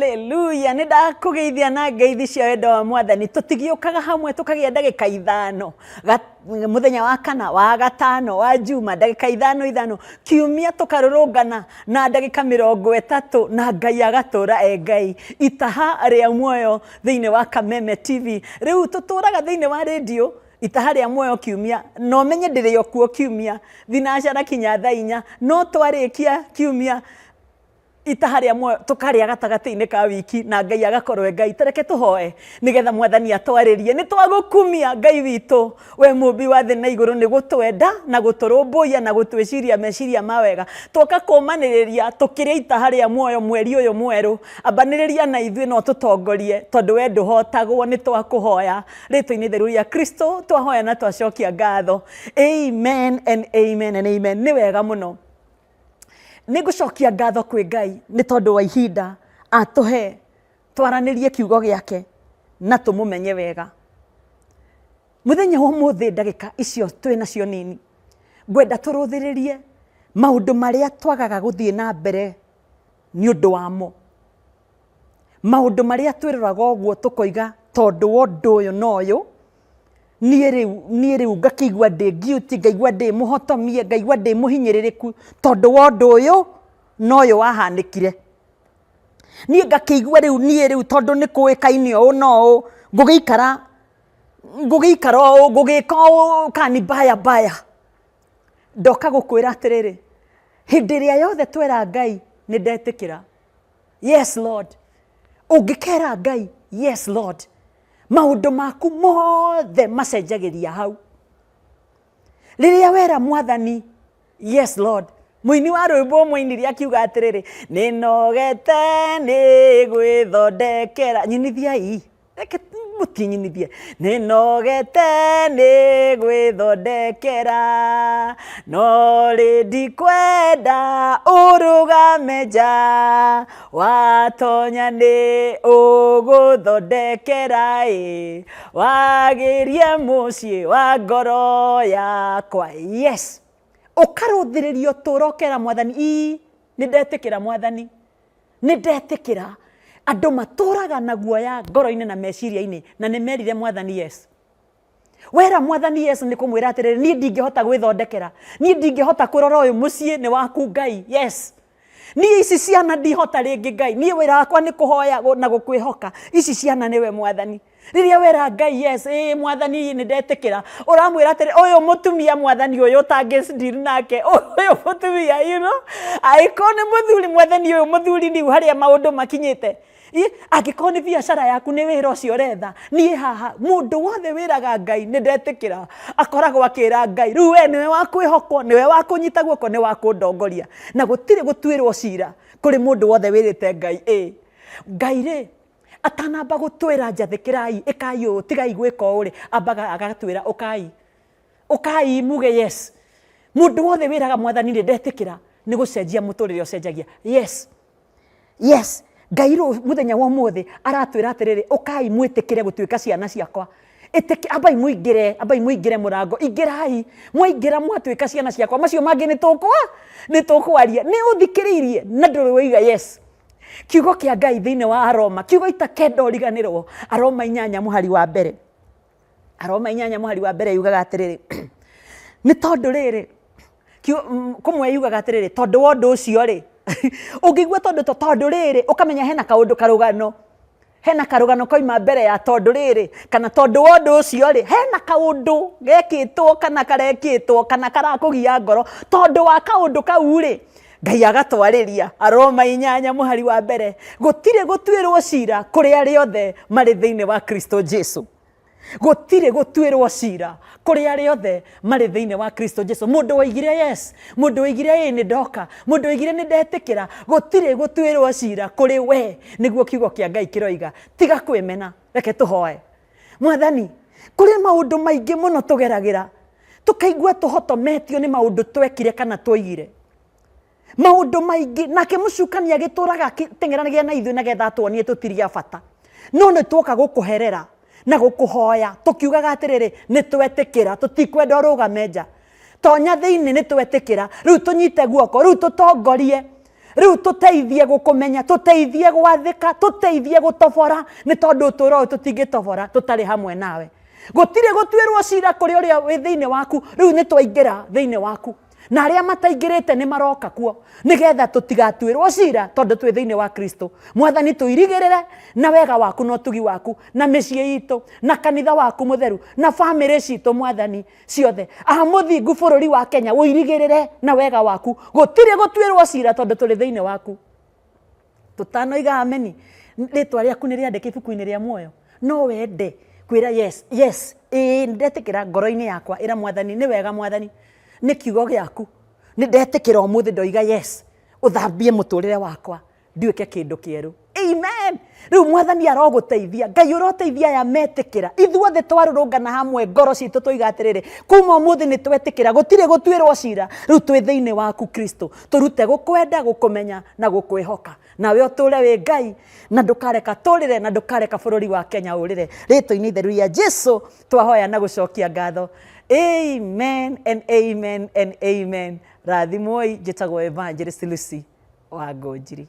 Hallelujah. Nenda kugeithia na ngeithi cia wendo wa Mwathani. Tutigiukaga hamwe tukagia ndagika 5. Muthenya wa kana, wa gatano, wa juma, ndagika 5 kiumia tukarurungana na ndagika 30 na Ngai agatura Ngai. Itaha ria muoyo thiini wa Kameme TV. Riu tuturaga thiini wa radio itaha ria muoyo kiumia. No menye ndirio kuo kiumia. Thinacara kinya 4 no twarikia kiumia. Itaha ria muoyo tukaria gatagati-ini ka wiki na Ngai agakorwo Ngai. Tareke tuhoe nigetha Mwathani atwaririe. Ni twagukumia Ngai witu we mumbi wa thi na iguru, ni gutwenda na guturumbuia na gutwiciria meciria mawega. Twoka kumaniriria tukiria itaha ria muoyo mweri uyu mweru. Ambaniriria na ithui no tutongorie tondu we nduhotagwo. Ni twakuhoya ritwa-ini theru ria Kristo twahoya na twacokia ngatho. Amen and amen and amen. Ni wega muno. Nigucokia ngatho kwi Ngai ni tondu wa ihinda atuhe twaranirie kiugo giake na tumumenye wega. Muthenya wa muthi ndagika icio twina cio nini, ngwenda turuthiririe maundu maria twagaga guthie na mbere ni undu wamo. Maundu maria twiraga uguo tukoiga tondu wa undu uyu noyu nie riu ngakigwa ndi guilty, ngaigwa ndi muhotomie, ngaigwa ndi muhinyiririku tondu wa undu uyu noyu wahanikire. Nie ngakigwa riu tondu ni kuikaine o no ngugikara o ngugika o kani baya. Ndoka gukwira atiriri, hindi ria yothe twera Ngai ni ndetikira. Yes Lord. Ungikera Ngai, yes Lord, maundu maku mothe macenjagiria hau. Riria wera Mwathani, yes Lord. Muini wa rwimbo muiniria akiuga atiriri, ninogete ni gwithondekera. Nyinithiai reke mutinyinithie. Ninogete ni gwithondekera, no rindi kwenda urugame nja, watonya ni uguthondekera wagirie mucii wa ngoro yakwa. Yes, ukaruthiririo turokera Mwathani. Ni ndetikira Mwathani, ni ndetikira andu maturaga na guoya ngoro-ini na meciria-ini na ni merire Mwathani yes. Wera Mwathani yes ni kumwira atiriri, ni ndingihota gwithondekera, ni ndingihota kurora uyu mucii ni waku Ngai. Yes, ni ici ciana ndihota ringi Ngai, ni wira wakwa ni kuhoya na gukwihoka. Ici ciana niwe Mwathani. Riria wera Ngai yes, Mwathani ni ndetikira, uramwira atiri uyu mutumia Mwathani uyu utangicindiri nake, uyu mutumia aiko ni muthuri Mwathani uyu muthuri ni haria maundu makinyite. Angiko ni biacara yaku ni wira ucio retha, ni haha mundu wothe wiraga Ngai ni ndetikira akoragwo akira Ngai riu we niwe wa kwihokwo, niwe wa kunyita guoko, ni wa kundongoria na gutire gutwirwo cira kuri mundu wothe wirite Ngai. Ngai ri atanamba gutwira njathikirai ikai u tigai gwika uri, ambaga agatwira ukai muge yes. Mundu wothe wiraga Mwathani ni ndetikira ni gucenjia muturire ucenjagia. Yes, yes. Ngai ru muthenya wa muthi aratwira atiriri, ukai mwitikire gutuika ciana ciakwa. Abai muingire murango, ingirai mwaingira mwatuika ciana ciakwa. Macio mangi ni tukwaria ni uthikiriirie na nduri wiga yes. Kiugo kia Ngai thiini wa Aroma, kiugo itakenda uriganirwo, Aroma 8 muhari wa mbere. Aroma 8 muhari wa mbere yugaga atiriri, ni tondu riri kumwe yugaga atiriri, tondu wa undu ucio ri ungigwa tondu riri ukamenya hena kaundu karugano, hena karugano koima mbere ya tondu riri, kana tondu wa undu ucio ri hena kaundu gekitwo kana karekitwo kana karakugia ngoro. Tondu wa kaundu kau ri Ngai agatwariria. Aroma 8 muhari wa mbere, gutire gutwirwo cira kuri aria othe mari thiini wa Kristo Jesu. Gutire gutwirwo cira kuri aria othe mari thiini wa Kristo Jesu. Mundu waigire yes, mundu waigire ni ndoka, mundu waigire ni ndetikira, gutire gutwirwo cira kuri we. Niguo kiugo kia Ngai kiroiga. Tiga kwimena, reke tuhoe. Mwathani, kuri maundu maingi muno tugeragira, tukaigua tuhotometio ni maundu twekire kana twoigire. Maundu maingi nake mucukania agituraga tengeranagia na ithu nagetha tuonie tutiria bata. No ni twoka gukuherera na gukuhoya tukiugaga atiriri ni twetikira, tutikwenda urugame nja, tonya thiini ni twetikira, riu tunyite guoko, riu tutongorie, riu tuteithie gukumenya, tuteithie gwathika, tuteithie gutobora, ni tondu uturo tutingitobora tutari hamwe nawe. Gutire gutwirwo cira kuri uria wi thiini waku, riu ni twaingira thiini waku, na aria mataingirite ni maroka kuo nigetha tutigatwirwo cira tondu twi thiini wa Kristo. Mwathani tuirigirire na wega waku na utugi waku na micii itu na kanitha waku mutheru na family citu Mwathani ciothe muthingu bururi wa Kenya uirigirire na wega waku, gutire gutwirwo cira tondu turi thiini waku. Tutanoiga ameni, ritwa riaku ni riandike ibuku-ini ria muoyo, no wende kwira yes ndetikira ngoro-ini yakwa ira Mwathani ni wega, Mwathani ni kiugo giaku, ni ndetikira umuthi ndoiga yes, uthambie muturire wakwa nduike kindu kieru. Amen. Riu Mwathani aroguteithia, Ngai uroteithia ya metikira ithuothe twarurungana hamwe ngoro citu tuiga atiriri, kuma umuthi ni twetikira gutire gutwirwo cira, riu twi thiini waku Kristo, turute gukwenda, gukumenya na gukwihoka, nawe uture wi Ngai na ndukareka turire na ndukareka bururi wa Kenya urire. Ritwa-ini itheru ria Jesu twahoya na gucokia ngatho. Amen and amen and amen. Rathimoi. Njitagwo Evangelist Lucy Wangunjiri.